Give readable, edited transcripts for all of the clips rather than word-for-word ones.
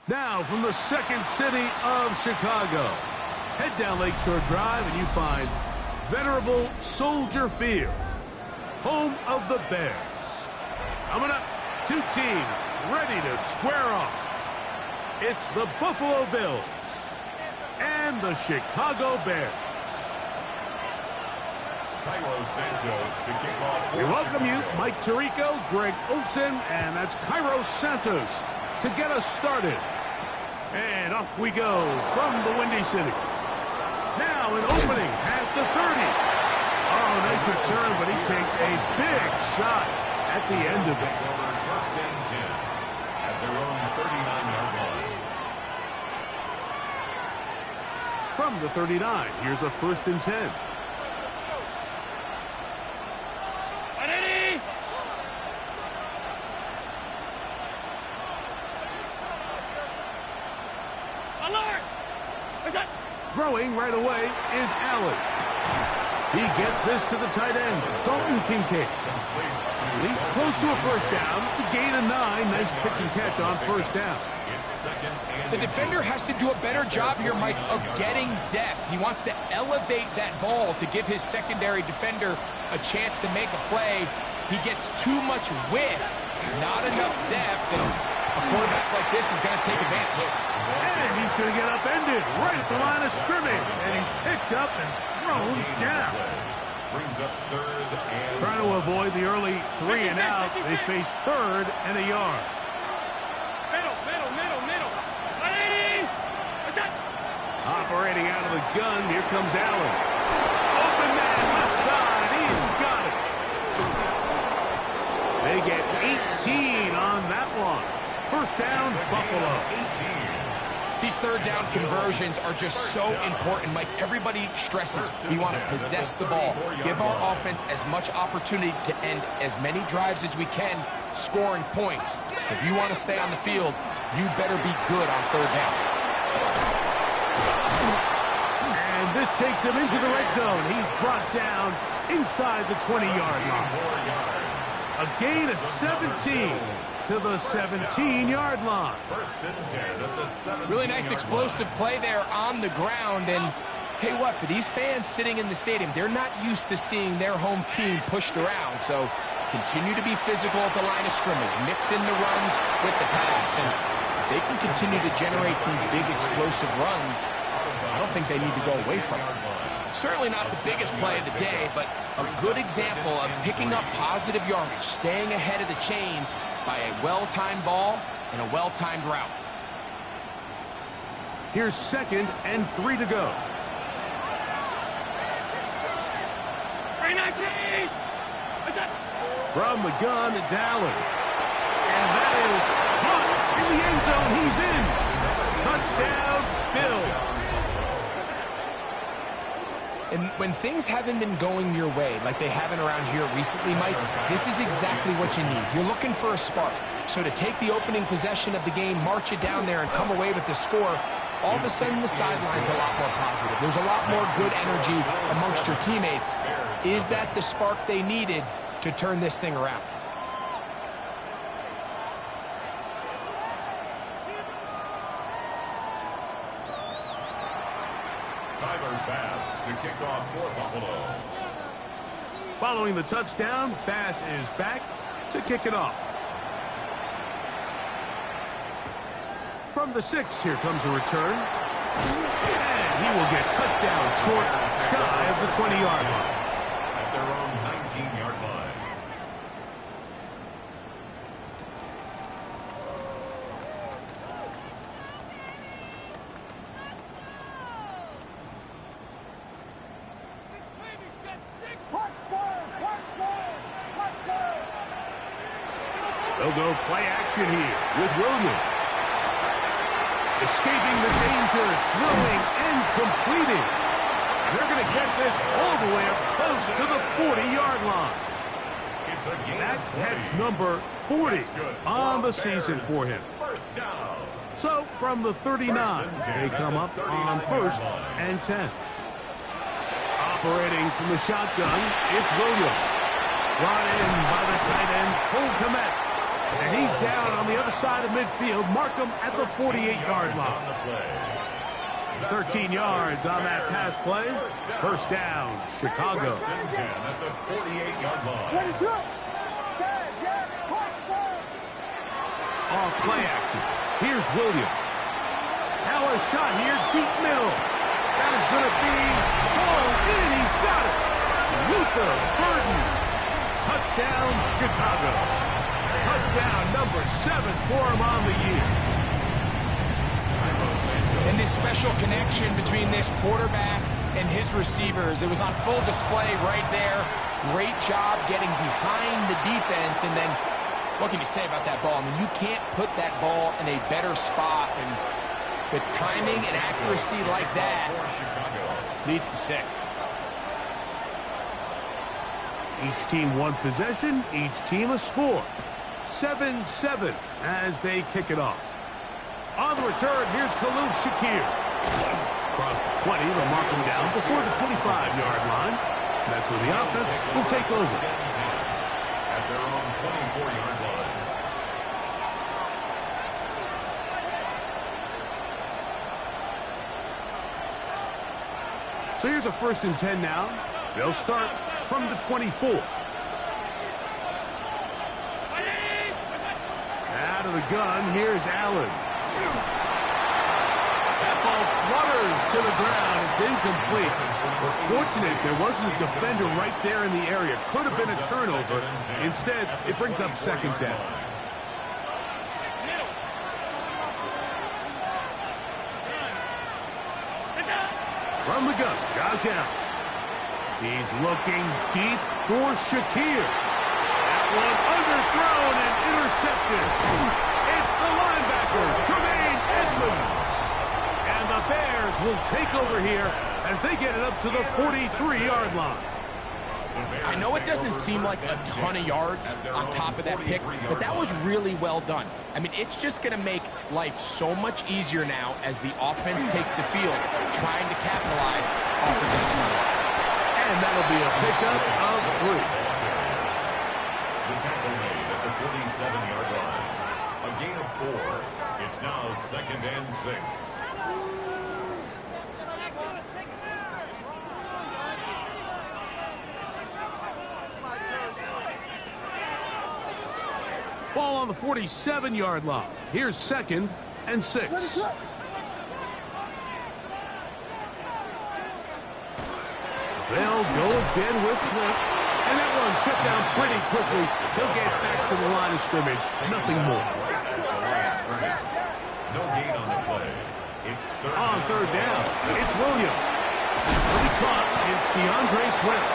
Now, from the second city of Chicago, head down Lakeshore Drive and you find venerable Soldier Field, home of the Bears. Coming up, two teams ready to square off. It's the Buffalo Bills and the Chicago Bears. We welcome you, Mike Tirico, Greg Olson, and that's Cairo Santos to get us started. And off we go from the Windy City. Now an opening has the 30. Oh, nice return, but he takes a big shot at the end of it. First and 10 at their own 39-yard line. From the 39, here's a 1st and 10. Throwing right away is Allen. He gets this to the tight end, Dalton Kincaid. He's close to a first down to gain a 9. Nice pitch and catch on first down. The defender has to do a better job here, Mike, of getting depth. He wants to elevate that ball to give his secondary defender a chance to make a play. He gets too much width, not enough depth, and a quarterback like this is going to take advantage. And he's going to get upended right at the line of scrimmage. And he's picked up and thrown down. Brings up 3rd and... Trying to avoid the early 3 and out. They face 3rd and a yard. Middle. Ready? Operating out of the gun, here comes Allen. Open man, left side, he's got it. They get 18 on that one. First down, Buffalo. 18. These third down conversions are just so important, Mike. Everybody stresses we want to possess the ball, give our offense as much opportunity to end as many drives as we can, scoring points. So if you want to stay on the field, you better be good on third down. And this takes him into the red zone. He's brought down inside the 20-yard line. A gain of 17 to the 17-yard line. First and 10 at the 17. Really nice explosive play there on the ground. And tell you what, for these fans sitting in the stadium, they're not used to seeing their home team pushed around. So continue to be physical at the line of scrimmage. Mix in the runs with the pass. And if they can continue to generate these big explosive runs, I don't think they need to go away from it. Certainly not the biggest play of the day, but a good example of picking up positive yardage, staying ahead of the chains by a well-timed ball and a well-timed route. Here's 2nd and 3 to go. From the gun, it's Allen. And that is caught in the end zone. He's in. Touchdown, Bills. And when things haven't been going your way like they haven't around here recently, Mike, this is exactly what you need. You're looking for a spark. So to take the opening possession of the game, march it down there, and come away with the score, all of a sudden the sideline's a lot more positive. There's a lot more good energy amongst your teammates. Is that the spark they needed to turn this thing around? To kick off for Buffalo. Following the touchdown, Bass is back to kick it off. From the 6, here comes a return. And he will get cut down short, shy of the 20-yard line. At their own 19-yard line. They'll go play action here with Williams. Escaping the danger, throwing and completing. They're going to get this all the way up close to the 40-yard line. That's number 40 on the season for him. So from the 39, they come up on 1st and 10. Operating from the shotgun, it's Williams. Brought in by the tight end, Cole Kmet. And he's down on the other side of midfield. Mark him at the 48-yard line. 13 yards on that pass play. First down, Chicago. At the 48-yard line. Off play action. Here's Williams. Now a shot here, deep middle. That is going to be hauled in. He's got it. Luther Burden. Touchdown, Chicago. Touchdown number 7 for him on the year. And this special connection between this quarterback and his receivers, it was on full display right there. Great job getting behind the defense. And then, what can you say about that ball? I mean, you can't put that ball in a better spot. And with timing and accuracy like that, leads to 6. Each team one possession, each team a score. 7-7 as they kick it off. On the return, here's Khalil Shakir. Across the 20, they'll mark him down before the 25-yard line. That's where the offense will take over. At their own 24-yard line. So here's a 1st and 10 now. They'll start from the 24. Out of the gun, here's Allen. That ball flutters to the ground. It's incomplete. We're fortunate there wasn't a defender right there in the area. Could have been a turnover. Instead, it brings up 2nd down. From the gun, Josh Allen. He's looking deep for Shakir. That one underthrown and intercepted. It's the linebacker, Tremaine Edmonds. And the Bears will take over here as they get it up to the 43-yard line. I know it doesn't seem like a ton of yards on top of that pick, but that was really well done. I mean, it's just going to make life so much easier now as the offense takes the field, trying to capitalize off of that turnover. And that'll be a pickup of 3. The tackle made at the 47-yard line. A gain of 4. It's now 2nd and 6. Ball on the 47-yard line. Here's 2nd and 6. They'll go again with Swift. And that one shut down pretty quickly. He'll get back to the line of scrimmage. Nothing more. No gain on the play. It's on 3rd down. It's Williams. Pretty caught. It's DeAndre Swift.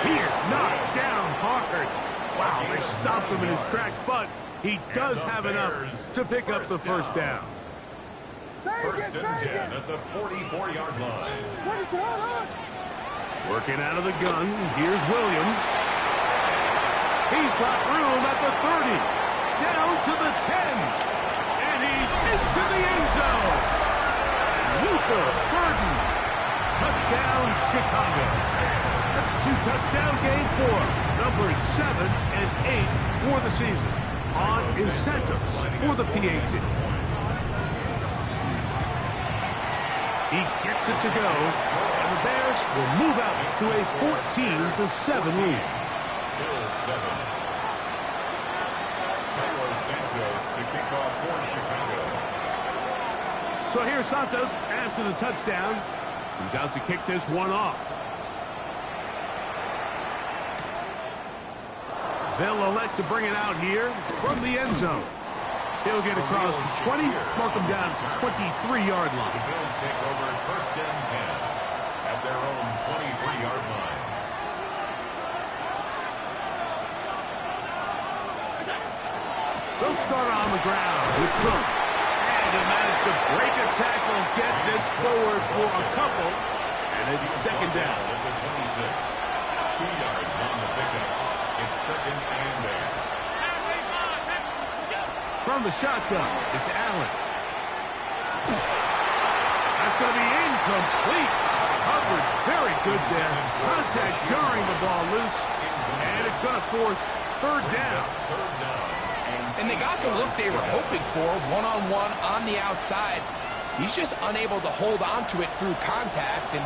He's knocked down hard. Wow, they stopped him in his tracks, but he does have enough to pick up the 1st down. 1st and 10 at the 44-yard line. Working out of the gun, here's Williams. He's got room at the 30. Down to the 10. And he's into the end zone. Luther Burden. Touchdown, Chicago. That's a 2-touchdown game for numbers 7 and 8 for the season. On incentives for the PAT. He gets it to go, and the Bears will move out to a 14-7 lead. Bill 7. Carlos Santos to kick off for Chicago. So here's Santos after the touchdown. He's out to kick this one off. They'll elect to bring it out here from the end zone. He'll get across the 20, mark him down to the 23-yard line. The Bills take over 1st and 10 at their own 23-yard line. They'll start on the ground with Cook. And And to manage to break a tackle, get this forward for a couple. And it's second down. At the 26. 2 yards on the pickup. It's second and there. From the shotgun, it's Allen. That's going to be incomplete. Covered very good there. Contact jarring the ball loose. And it's going to force third down. And they got the look they were hoping for, one-on-one on the outside. He's just unable to hold on to it through contact, and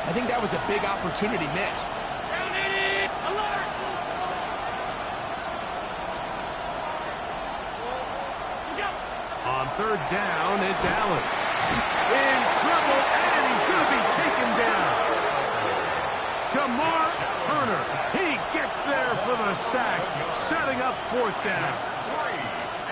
I think that was a big opportunity missed. On third down, it's Allen. In trouble, and he's going to be taken down. Shamar Turner, he gets there for the sack, setting up fourth down.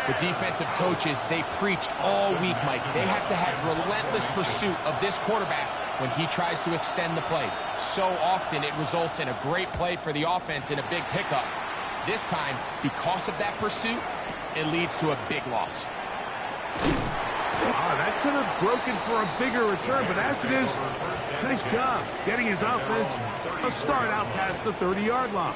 The defensive coaches, they preached all week, Mike. They have to have relentless pursuit of this quarterback when he tries to extend the play. So often it results in a great play for the offense and a big pickup. This time, because of that pursuit, it leads to a big loss. That could have broken for a bigger return, but as it is, nice job getting his offense a start out past the 30-yard line.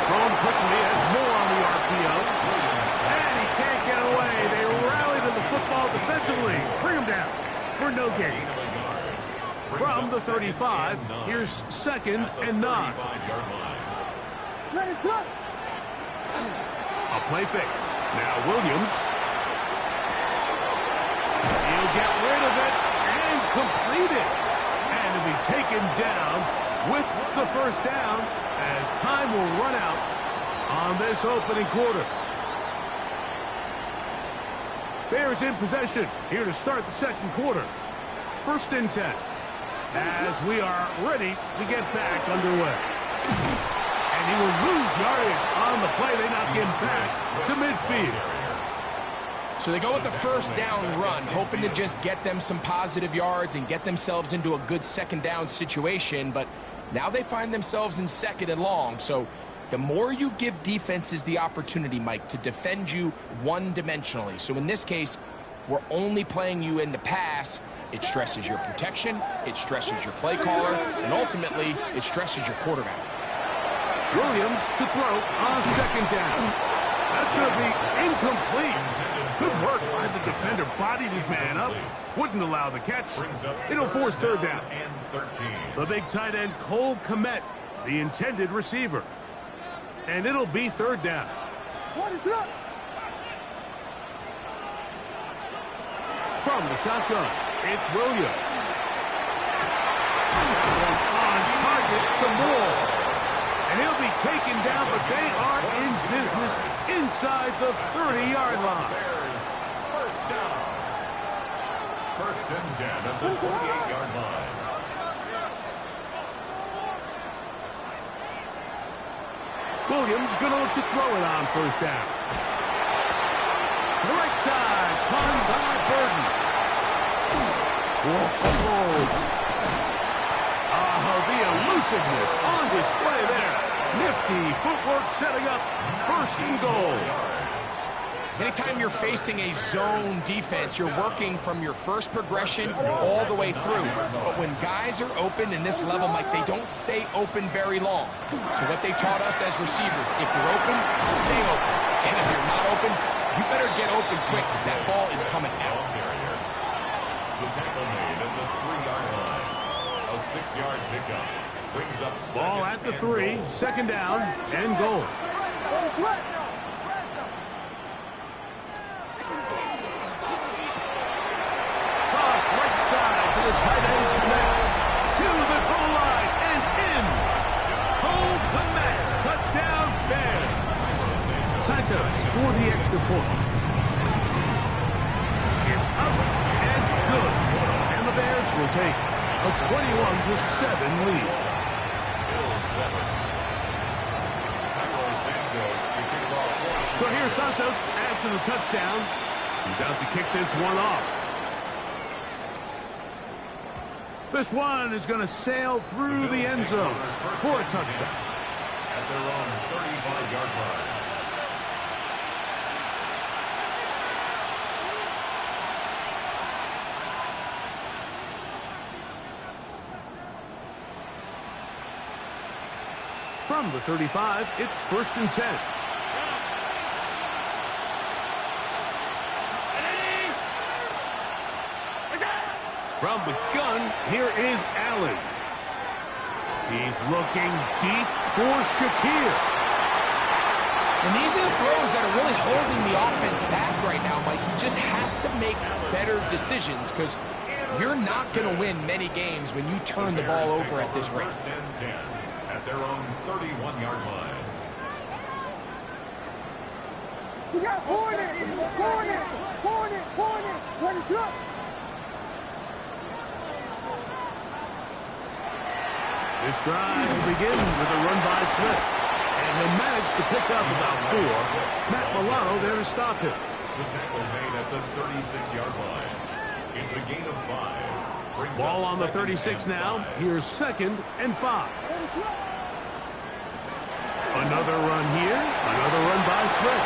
Thrown quickly as more on the RPO. And he can't get away. They rally to the football defensively. Bring him down for no gain. From the 35, here's second and 9. A play fake. Now Williams. He'll get rid of it and complete it. And to be taken down with the first down as time will run out on this opening quarter. Bears in possession here to start the second quarter. First and 10 as we are ready to get back underway. And he will lose yardage on the play. They knock him back to midfield. So they go with the first down run, hoping to just get them some positive yards and get themselves into a good second down situation, but now they find themselves in second and long. So the more you give defenses the opportunity, Mike, to defend you one-dimensionally. So in this case, we're only playing you in the pass. It stresses your protection, it stresses your play caller, and ultimately, it stresses your quarterback. Williams to throw on second down. That's going to be incomplete. Good work by the defender. Bodied his man up. Wouldn't allow the catch. It'll force third down. The big tight end, Cole Kmet, the intended receiver. And it'll be third down. What is up? From the shotgun, it's Williams. On target to Moore. And he'll be taken down, but they are in business inside the 30-yard line. First down. First and 10 at the 28-yard line. Williams going to look to throw it on first down. To the right side, caught by Burden. Whoa. The elusiveness on display there. Nifty footwork setting up first and goal. Anytime you're facing a zone defense, you're working from your first progression all the way through. But when guys are open in this level, Mike, they don't stay open very long. So what they taught us as receivers, if you're open, stay open. And if you're not open, you better get open quick because that ball is coming out. The tackle made at the 3-yard line. A 6-yard pickup. Brings up ball at the 3, second down and goal. Cross right side to the tight end Kmet. To the goal line and in. Cole Kmet. Touchdown Bears. Santos for the extra point. It's up and good. And the Bears will take a 21-7 lead. So here's Santos after the touchdown. He's out to kick this one off. This one is going to sail through the end zone for a touchdown. At their own 35-yard line. From the 35, it's 1st and 10. From the gun, here is Allen. He's looking deep for Shakir. And these are the throws that are really holding the offense back right now, Mike. He just has to make better decisions because you're not going to win many games when you turn the ball over at this rate. 1st and 10 at their own 31-yard line. We got Hornet! Run it up! This drive will begin with a run by Smith. And he'll manage to pick up about 4. Matt Milano there to stop him. The tackle made at the 36-yard line. It's a gain of 5. Brings Ball up on the 2nd 36 and now. 5. Here's 2nd and 5. Another run here. Another run by Smith.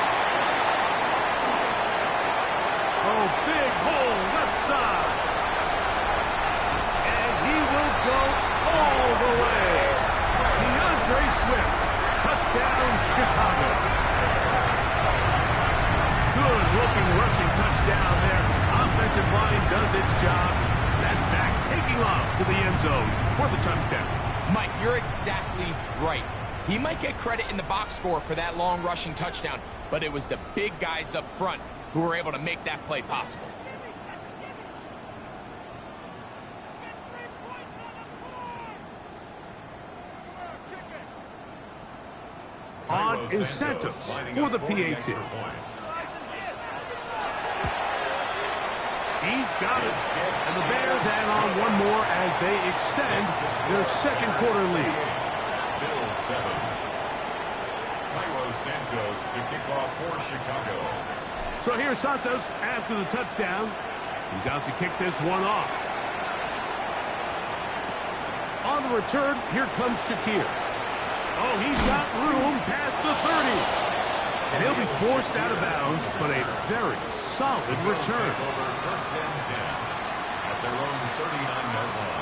Oh, big hole left side. And he will go all the way. DeAndre Swift. Touchdown, Chicago. Good-looking rushing touchdown there. Offensive line does its job. That back taking off to the end zone for the touchdown. Mike, you're exactly right. He might get credit in the box score for that long rushing touchdown, but it was the big guys up front who were able to make that play possible. On is Santos for the PAT. He's got it. And the Bears add on one more as they extend their 2nd quarter lead. Bill 7. Cairo Santos to kick off for Chicago. So here's Santos after the touchdown. He's out to kick this one off. On the return, here comes Shakir. Oh, he's got room past the 30. And he'll be forced out of bounds, but a very solid return. Over 1st and 10 at their own 39-yard line.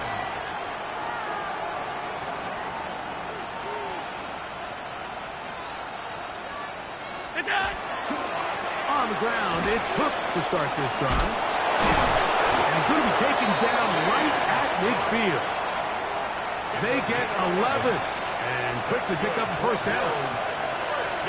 On the ground, it's Cook to start this drive. And he's going to be taken down right at midfield. They get 11. And quickly pick up the 1st down.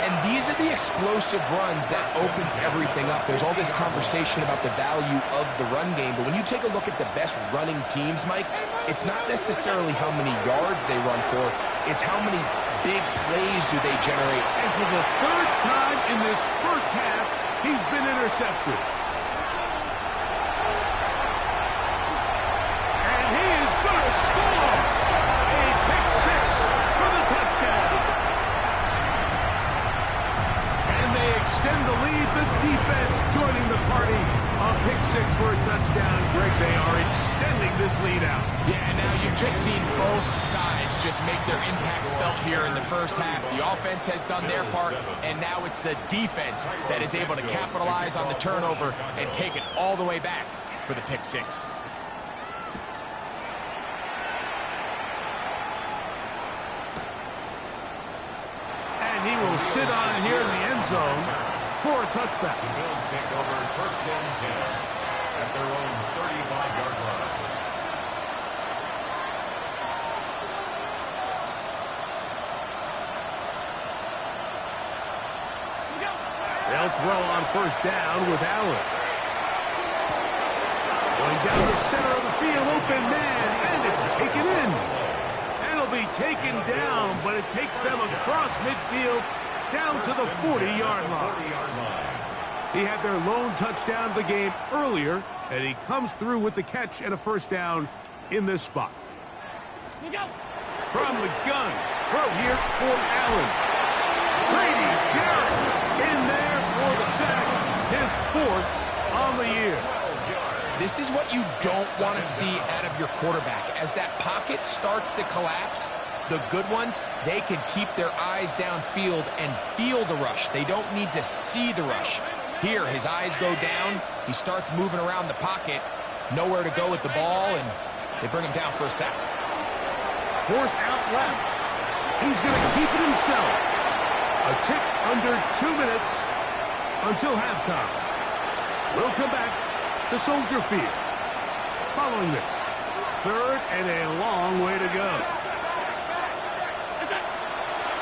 And these are the explosive runs that opened everything up. There's all this conversation about the value of the run game, but when you take a look at the best running teams, Mike, it's not necessarily how many yards they run for, it's how many big plays do they generate. And for the 3rd time in this 1st half, he's been intercepted. And he is going to score! A pick 6 for the touchdown. And they extend the lead. The defense joining the party. A pick 6 for a touchdown. Greg, they are extending this lead out. Yeah, and now you've just seen both sides just make their impact felt here in the 1st half. The offense has done their part, and now it's the defense that is able to capitalize on the turnover and take it all the way back for the pick 6. And he will sit on here in the end zone for a touchback. The Bills take over 1st and 10 at their own 35-yard line. They'll throw on 1st down with Allen. Going down the center of the field, open man, and it's taken in. And it'll be taken down, but it takes them across midfield down to the 40-yard line. He had their lone touchdown of the game earlier, and he comes through with the catch and a 1st down in this spot. From the gun, throw here for Allen. Brady Jarrett in there for the sack, his 4th on the year. This is what you don't want to see out of your quarterback. As that pocket starts to collapse, the good ones, they can keep their eyes downfield and feel the rush. They don't need to see the rush. Here, his eyes go down. He starts moving around the pocket. Nowhere to go with the ball, and they bring him down for a sack. Forced out left. He's going to keep it himself. A tick under 2 minutes until halftime. We'll come back to Soldier Field. Following this, third and a long way to go.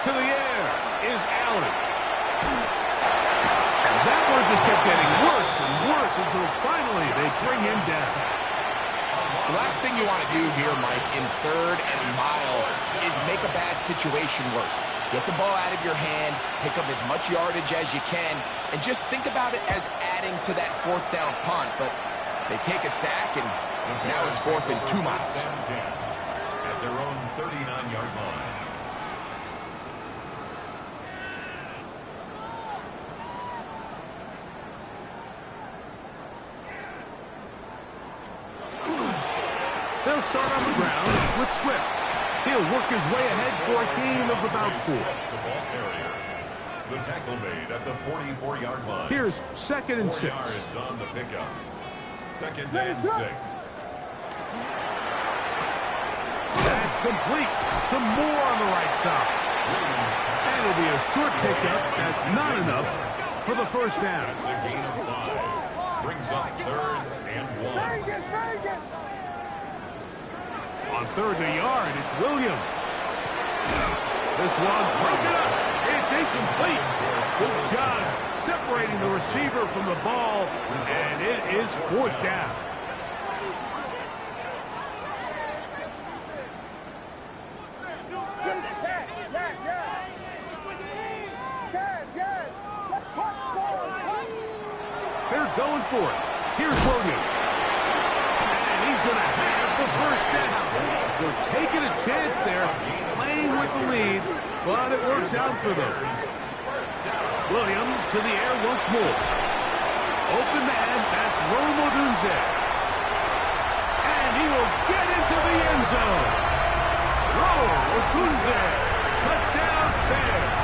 To the air is Allen. And that one just kept getting worse and worse until finally they bring him down. The last thing you want to do here, Mike, in third and a mile is make a bad situation worse. Get the ball out of your hand, pick up as much yardage as you can, and just think about it as adding to that fourth down punt. But they take a sack, and now it's 4th and 2 miles. At their own 39-yard line. They'll start on the ground with Swift. He'll work his way ahead for a gain of about 4. The ball carrier. The tackle made at the 44-yard line. Here's 2nd and 6. 4 yards on the pickup. 2nd and 6. That's complete. Some more on the right side. And it'll be a short pickup. That's not enough for the first down. That's a gain of 5. Brings up 3rd and 1. On 3rd and a yard, it's Williams. This one broken up. It's incomplete. Good job separating the receiver from the ball, and it is 4th down. They're going for it. Here's Williams. And he's going to have the first down. So taking a chance there, playing with the leads, but it works out for them. Williams to the air once more. Open man, that's Rome Odunze. And he will get into the end zone. Rome Odunze, touchdown Bears.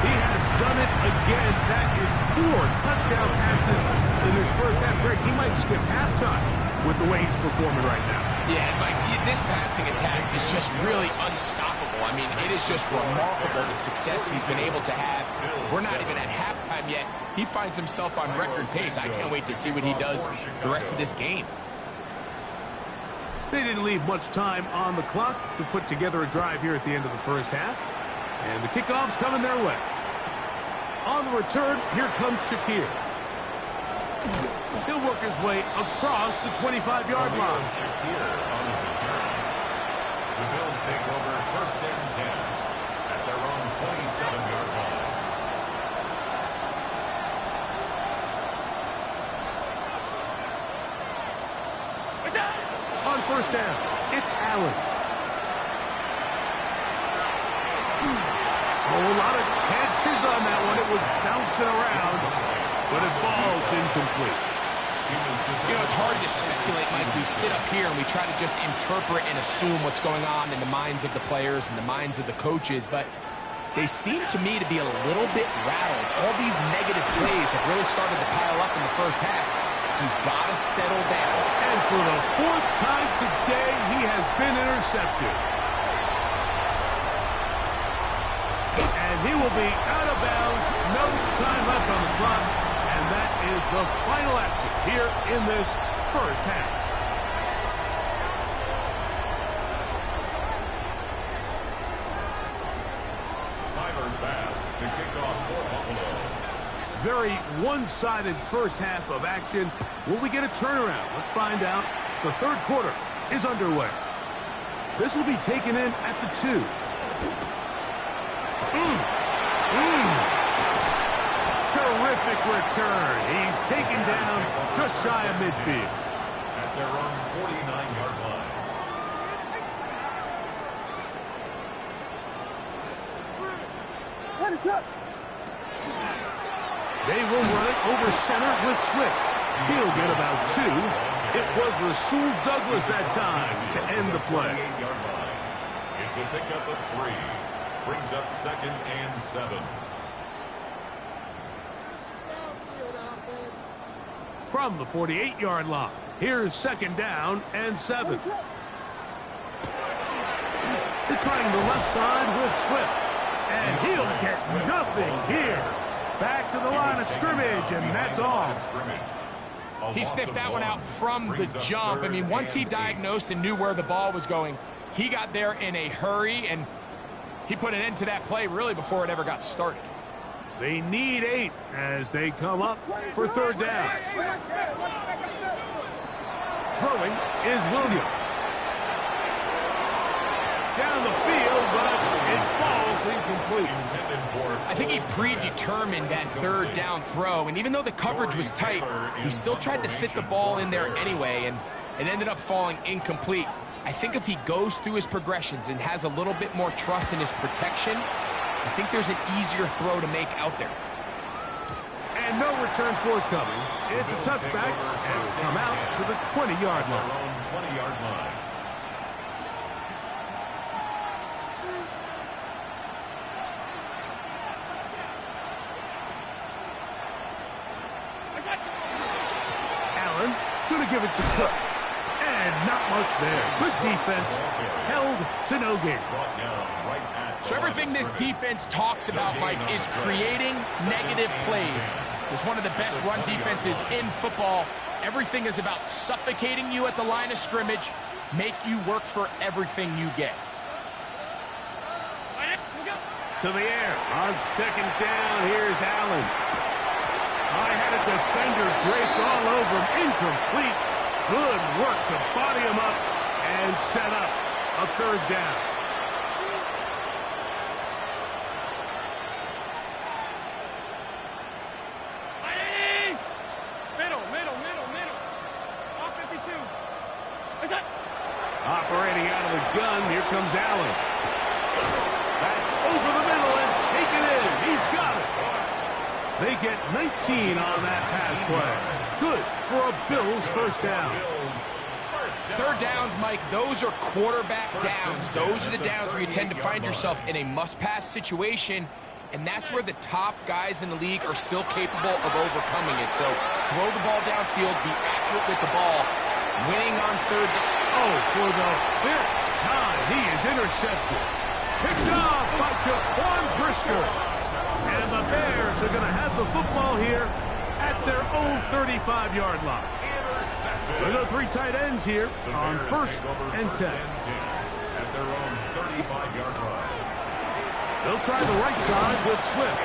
He has done it again. That is 4 touchdown passes in his first half. Greg, he might skip halftime with the way he's performing right now. Yeah, Mike, this passing attack is just really unstoppable. I mean, it is just remarkable the success he's been able to have. We're not even at halftime yet. He finds himself on record pace. I can't wait to see what he does the rest of this game. They didn't leave much time on the clock to put together a drive here at the end of the first half. And the kickoff's coming their way. On the return, here comes Shakir. He'll work his way across the 25-yard line. Shakir on the return. The Bills take over 1st and 10 at their own 27-yard line. On 1st down, it's Allen. Oh, a lot of chances on that one. It was bouncing around, but it falls incomplete. You know, it's hard to speculate, Mike. We sit up here and we try to just interpret and assume what's going on in the minds of the players and the minds of the coaches, but they seem to me to be a little bit rattled. All these negative plays have really started to pile up in the first half. He's got to settle down. And for the 4th time today, he has been intercepted. And he will be out of bounds. No time left on the clock. And that is the final action here in this first half. Tyler Bass to kick off for Buffalo. Very one-sided first half of action. Will we get a turnaround? Let's find out. The 3rd quarter is underway. This will be taken in at the 2. Terrific return. He's taken down just shy of midfield. At their own 49-yard line. What is up? They will run it over center with Swift. He'll get about 2. It was Rasul Douglas that time to end the play. It's a pickup of 3. Brings up 2nd and 7. From the 48-yard line, here's 2nd down and 7. They're trying the left side with Swift. And he'll get nothing here. Back to the line of scrimmage, and that's all. He sniffed that one out from the jump. I mean, once he diagnosed and knew where the ball was going, he got there in a hurry, and he put an end to that play really before it ever got started. They need 8 as they come up for 3rd down. Throwing is Williams. Down the field, but it falls incomplete. I think he predetermined that 3rd down throw, and even though the coverage was tight, he still tried to fit the ball in there anyway, and it ended up falling incomplete. I think if he goes through his progressions and has a little bit more trust in his protection, I think there's an easier throw to make out there. And no return forthcoming. It's a touchback as they come out to the 20-yard line. 20-yard line. Allen going to give it to Cook. And not much there. Good defense. Held to no gain. So everything this defense talks about, Mike, is creating negative plays. It's one of the best run defenses in football. Everything is about suffocating you at the line of scrimmage, make you work for everything you get. To the air on 2nd down. Here's Allen. I had a defender draped all over him. Incomplete. Good work to body him up and set up a 3rd down. Operating out of the gun, here comes Allen. That's over the middle and taken in. He's got it. They get 19 on that pass play. Good for a Bills 1st down. 3rd downs, Mike, those are quarterback downs. Those are the downs where you tend to find yourself in a must-pass situation, and that's where the top guys in the league are still capable of overcoming it. So throw the ball downfield, be accurate with the ball, winning on 3rd down. Oh, for the 5th time, he is intercepted. Picked off by Jaquan Brisker. And the Bears are going to have the football here at their own 35-yard line. There are 3 tight ends here on 1st and 10. At their own 35-yard line. They'll try the right side with Swift.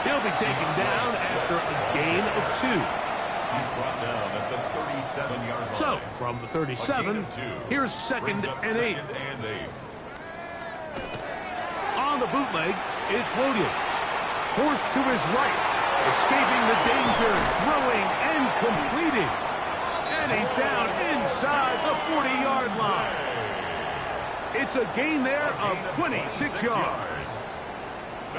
He'll be taken down after a gain of 2. He's brought down at the 37-yard line. So, from the 37, here's 2nd and 8. On the bootleg, it's Williams. Forced to his right, escaping the danger, throwing and completing. And he's down inside the 40-yard line. It's a gain there of 26 yards.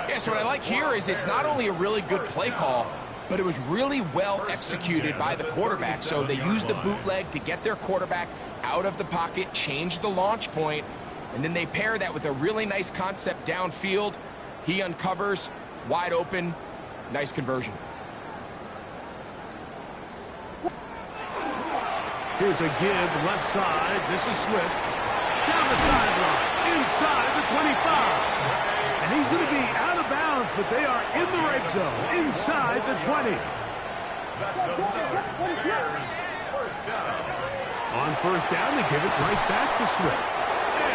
Yeah, so what I like here is it's not only a really good play call, but it was really well executed by the quarterback. So they used the bootleg to get their quarterback out of the pocket, change the launch point, and then they pair that with a really nice concept downfield. He uncovers, wide open, nice conversion. Here's a give left side. This is Swift. Down the sideline, inside the 25. And he's going to be out of bounds, but they are in the red zone, inside the 20. On 1st down, they give it right back to Swift.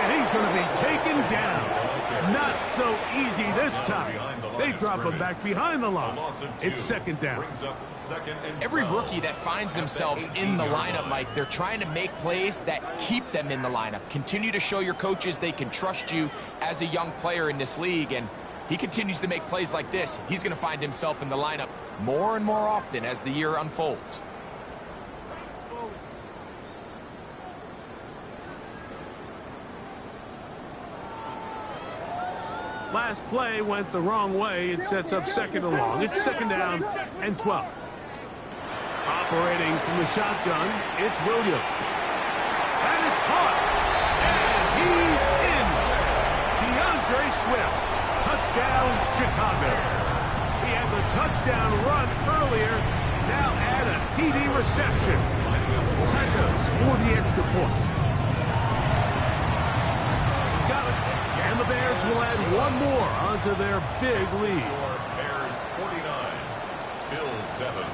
And he's going to be taken down. Not so easy this time. They drop him back behind the line. It's 2nd down. Every rookie that finds themselves in the lineup, Mike, they're trying to make plays that keep them in the lineup. Continue to show your coaches they can trust you as a young player in this league, and he continues to make plays like this. He's going to find himself in the lineup more and more often as the year unfolds. Last play went the wrong way. It sets up second and long. It's second down and 12. Operating from the shotgun, it's Williams. That is caught. And he's in. DeAndre Swift. Touchdown, Chicago. He had the touchdown run earlier. Now add a TD reception. Santos for the extra point. He's got it. And the Bears will add one more onto their big lead. Bears 49, Bills 7.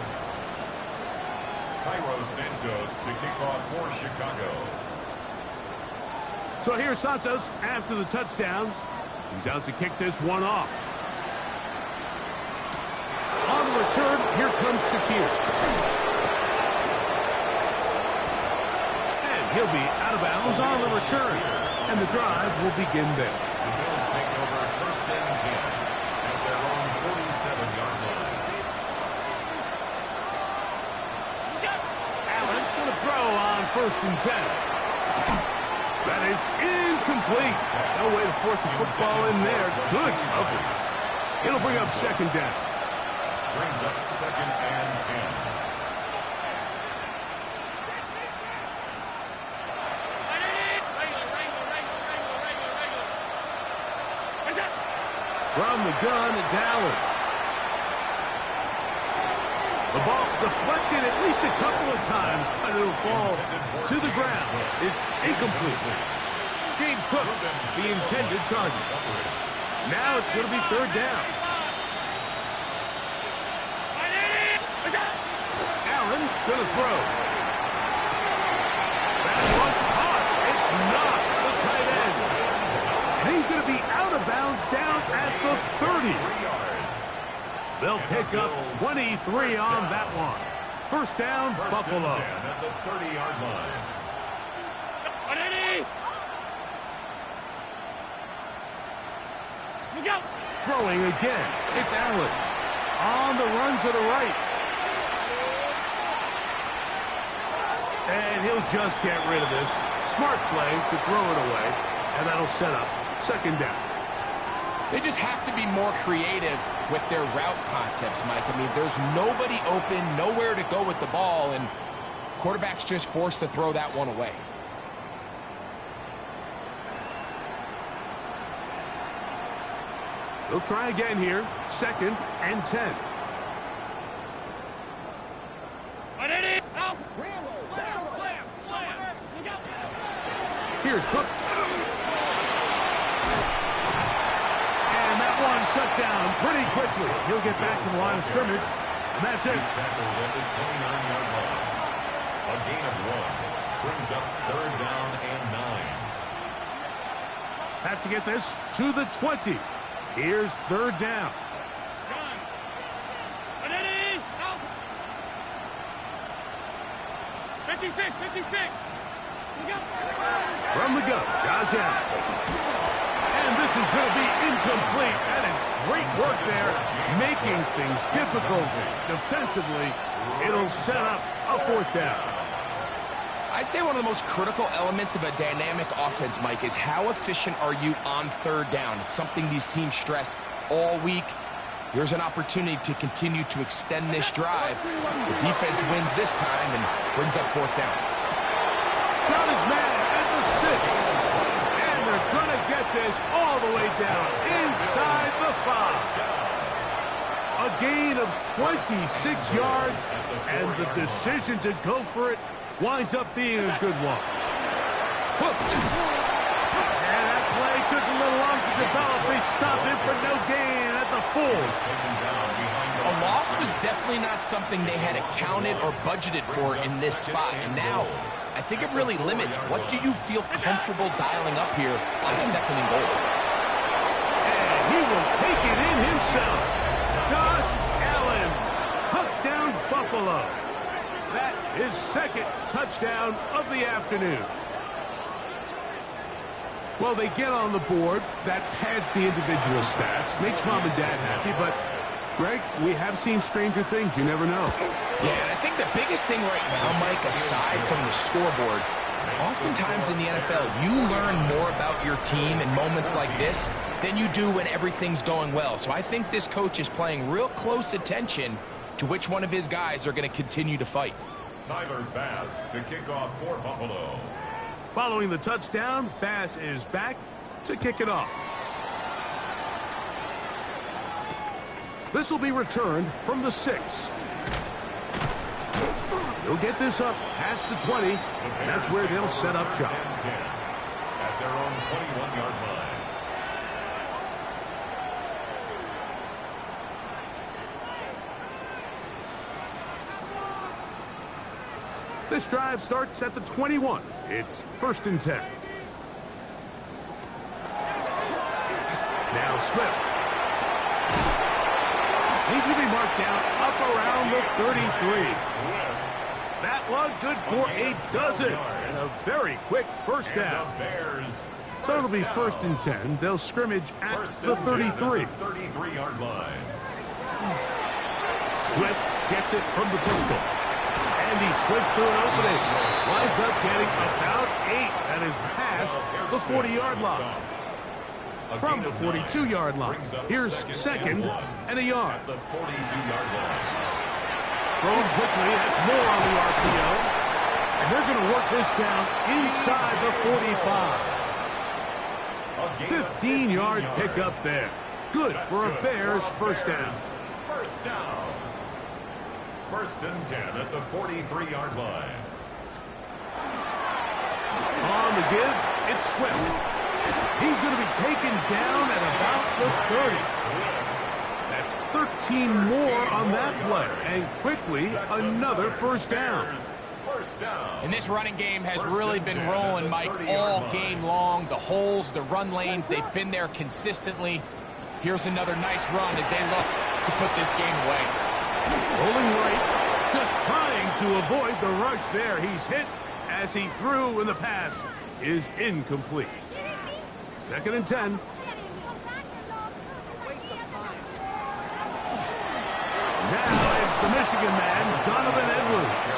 Cairo Santos to kick off for Chicago. So here's Santos after the touchdown. He's out to kick this one off. On the return, here comes Shakir. And he'll be out of bounds on the return. And the drive will begin there. The Bills take over first and 10 at their own 47-yard line. Allen going to throw on first and 10. That is incomplete. No way to force the football in there. Good coverage. It'll bring up second down. Brings up second and 10. From the gun, it's Allen. The ball deflected at least a couple of times, but it'll fall to the ground. It's incomplete. James Cook, the intended target. Now it's going to be third down. Allen going to throw. That one caught. It's Knox, the tight end. And he's going to be out of bounds down at the 30. They'll pick up 23 on that one. First down, Buffalo. At the 30-yard line. Throwing again. It's Allen. On the run to the right. And he'll just get rid of this. Smart play to throw it away. And that'll set up second down. They just have to be more creative with their route concepts, Mike. I mean, there's nobody open, nowhere to go with the ball, and quarterback's just forced to throw that one away. They'll try again here. Second and 10. Here's Cook. And that one shut down pretty quickly. He'll get back to the line of scrimmage. And that's it. He's tackled at the 29-yard line. A gain of 1 brings up third down and 9. Have to get this to the 20. Here's third down. 56. From the gun, Josh Allen. And this is going to be incomplete. That is great work there, making things difficult defensively. It'll set up a fourth down. I'd say one of the most critical elements of a dynamic offense, Mike, is how efficient are you on third down. It's something these teams stress all week. Here's an opportunity to continue to extend this drive. The defense wins this time and brings up fourth down. Got his man at the 6. And they're going to get this all the way down inside the 5. A gain of 26 yards, and the decision to go for it winds up being a good one. Hook. And that play took a little long to develop. They stopped it for no gain at the 4. A loss was definitely not something they had accounted or budgeted for in this spot. And now, I think it really limits what do you feel comfortable dialing up here on second and goal. And he will take it in himself. Josh Allen. Touchdown, Buffalo. That is second touchdown of the afternoon. Well, they get on the board. That pads the individual stats. Makes mom and dad happy, but Greg, we have seen stranger things. You never know. Yeah, and I think the biggest thing right now, Mike, aside from the scoreboard, Oftentimes in the NFL, you learn more about your team in moments like this than you do when everything's going well. So I think this coach is paying real close attention to which one of his guys are going to continue to fight. Tyler Bass to kick off for Buffalo. Following the touchdown, Bass is back to kick it off. This will be returned from the 6. He'll get this up past the 20. That's where they'll set up shop. At their own 21-yard line. This drive starts at the 21. It's 1st and 10. Now Swift. He's going to be marked down up around the 33. That one good for a dozen. And a very quick first down. So it'll be 1st and 10. They'll scrimmage at the 33. 33-yard line. Swift gets it from the pistol. And he slips through an opening. Winds up getting about 8. That is past the 40-yard line. From the 42-yard line. Here's 2nd and a yard. The 42-yard line. Thrown quickly. That's more on the RPO. And they're going to work this down inside the 45. 15-yard pickup there. Good for a Bears first down. First down. 1st and 10 at the 43-yard line. On the give, it's Swift. He's going to be taken down at about the 30. That's 13 more on that play. And quickly, another first down. And this running game has really been rolling, Mike, all game long. The holes, the run lanes, they've been there consistently. Here's another nice run as they look to put this game away. Rolling right, just trying to avoid the rush there. He's hit as he threw, and the pass is incomplete. 2nd and 10. Now it's the Michigan man, Donovan Edwards.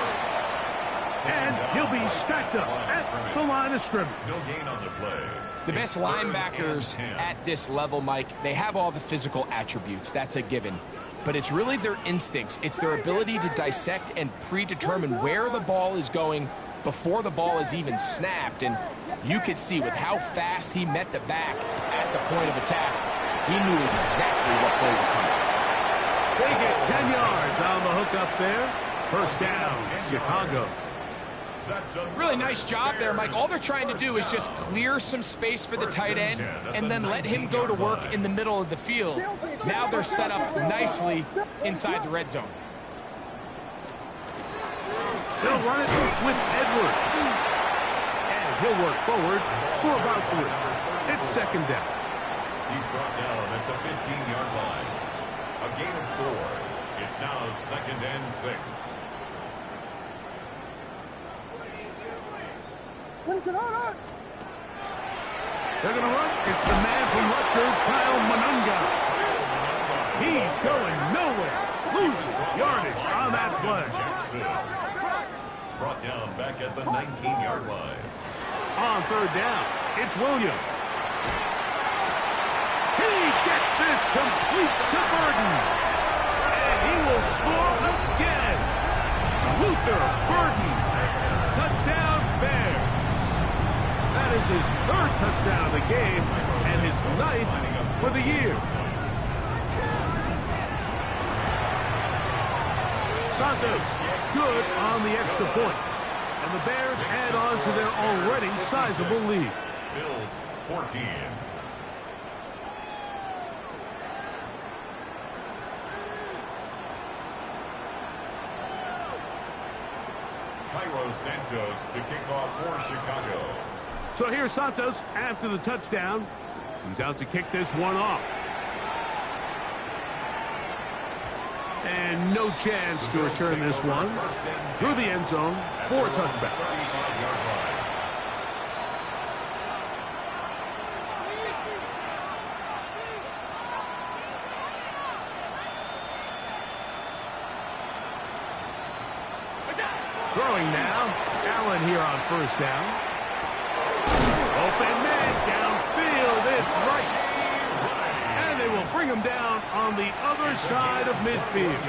And he'll be stacked up at the line of scrimmage. No gain on the play. The best linebackers at this level, Mike, they have all the physical attributes. That's a given. But it's really their instincts. It's their ability to dissect and predetermine where the ball is going before the ball is even snapped. And you could see with how fast he met the back at the point of attack, he knew exactly what play was coming. They get 10 yards on the hook up there. First down, Chicago. Really nice job there, Mike. All they're trying to do is just clear some space for the tight end and then let him go to work in the middle of the field. Now they're set up nicely inside the red zone. They'll run it with Edwards. And he'll work forward for about 3. It's 2nd down. He's brought down at the 15-yard line. A gain of 4. It's now 2nd and 6. What is it on? They're going to run. It's the man from Rutgers, Kyle Monunga. He's going nowhere. Loses yardage on that play. Brought down back at the 19-yard line. On 3rd down, it's Williams. He gets this complete to Burden. And he will score again. Luther Burden. Touchdown, Bears. That is his 3rd touchdown of the game and his 9th for the year. Santos, good on the extra point. And the Bears add on to their already sizable lead. Bills 14. Cairo Santos to kick off for Chicago. So here's Santos after the touchdown. He's out to kick this one off. And no chance to return this one through the end zone for a touchback. Throwing now. Allen here on first down. Open man downfield. It's Rice. And they will bring him down on the other side of midfield.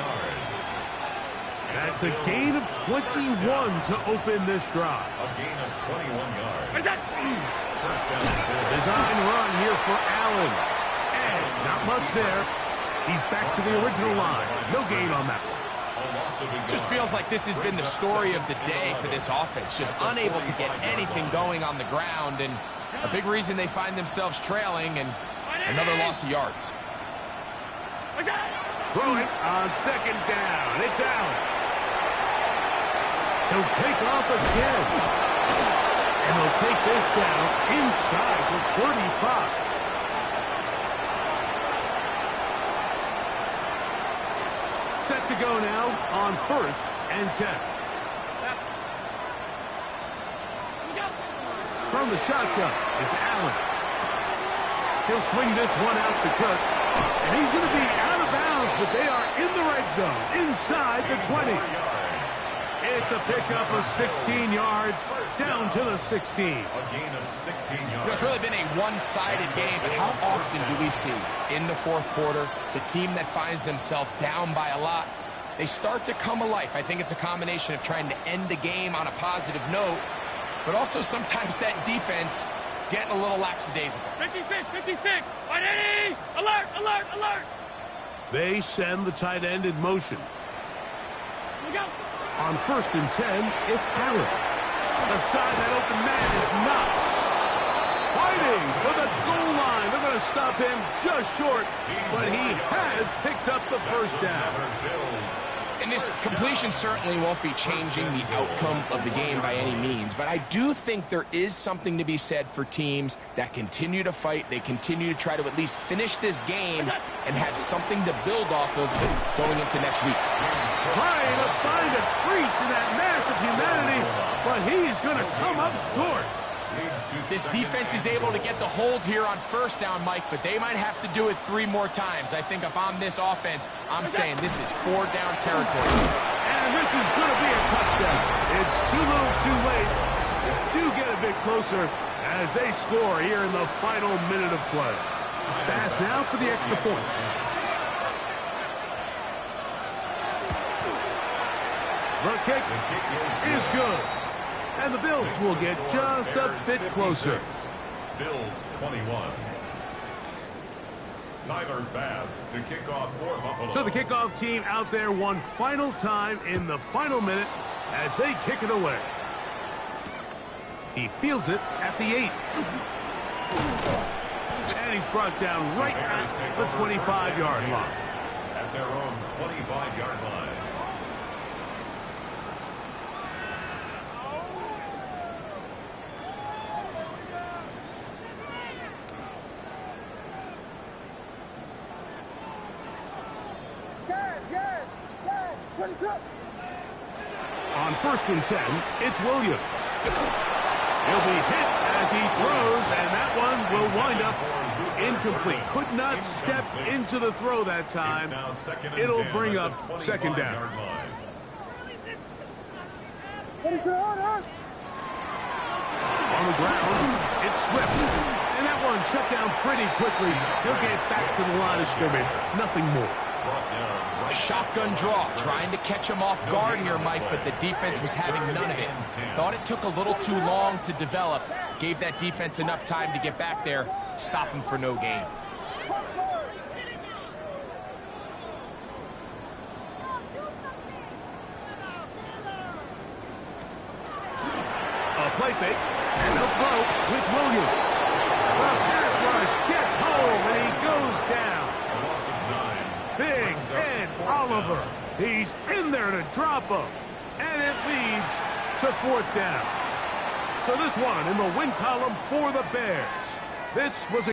That's a gain of 21 to open this drive. A gain of 21 yards. First down. Design run here for Allen. And not much there. He's back to the original line. No gain on that one. Just feels like this has been the story of the day for this offense. Just unable to get anything going on the ground. And a big reason they find themselves trailing and another loss of yards. Throwing on second down. It's Allen. He'll take off again. And they'll take this down inside the 35. Set to go now on first and 10. From the shotgun, it's Allen. He'll swing this one out to Cook. And he's going to be out of bounds, but they are in the red zone, inside the 20. It's a pickup of 16 yards, down to the 16. A gain of 16 yards. It's really been a one-sided game, but how often do we see in the fourth quarter the team that finds themselves down by a lot, they start to come alive. I think it's a combination of trying to end the game on a positive note, but also sometimes that defense getting a little lackadaisical. 56, 56, 180, alert, alert, alert. They send the tight end in motion. Here we go. On first and 10, it's Allen. The side that open man is Knox. Fighting for the goal line. They're going to stop him just short, but he has picked up the first down. And this completion certainly won't be changing the outcome of the game by any means, but I do think there is something to be said for teams that continue to fight. They continue to try to at least finish this game and have something to build off of going into next week. Trying to find a crease in that mass of humanity, but he's going to come up short. This defense is able to get the hold here on first down, Mike, but they might have to do it 3 more times. I think if I'm this offense, I'm saying this is 4-down territory. And this is going to be a touchdown. It's too little too late. They do get a bit closer as they score here in the final minute of play. Pass now for the extra point. The kick is good. And the Bills will get just a bit closer. Bills 21. Tyler Bass to kick off for Buffalo. So the kickoff team out there one final time in the final minute as they kick it away. He fields it at the 8. And he's brought down right at the 25-yard line. At their own 25-yard line. On first and 10, it's Williams. He'll be hit as he throws, and that one will wind up incomplete. Could not step into the throw that time. It'll bring up second down. On the ground, it's Swift. And that one shut down pretty quickly. He'll get back to the line of scrimmage. Nothing more. Shotgun draw, trying to catch him off guard here, Mike, but the defense was having none of it. Thought it took a little too long to develop. Gave that defense enough time to get back there, stop him for no gain. A play fake, and a throw with Williams. The pass rush gets home, and he goes down. A loss of 9. Big Ed Oliver. He's in there to drop him. And it leads to fourth down. So this one in the win column for the Bears. This was a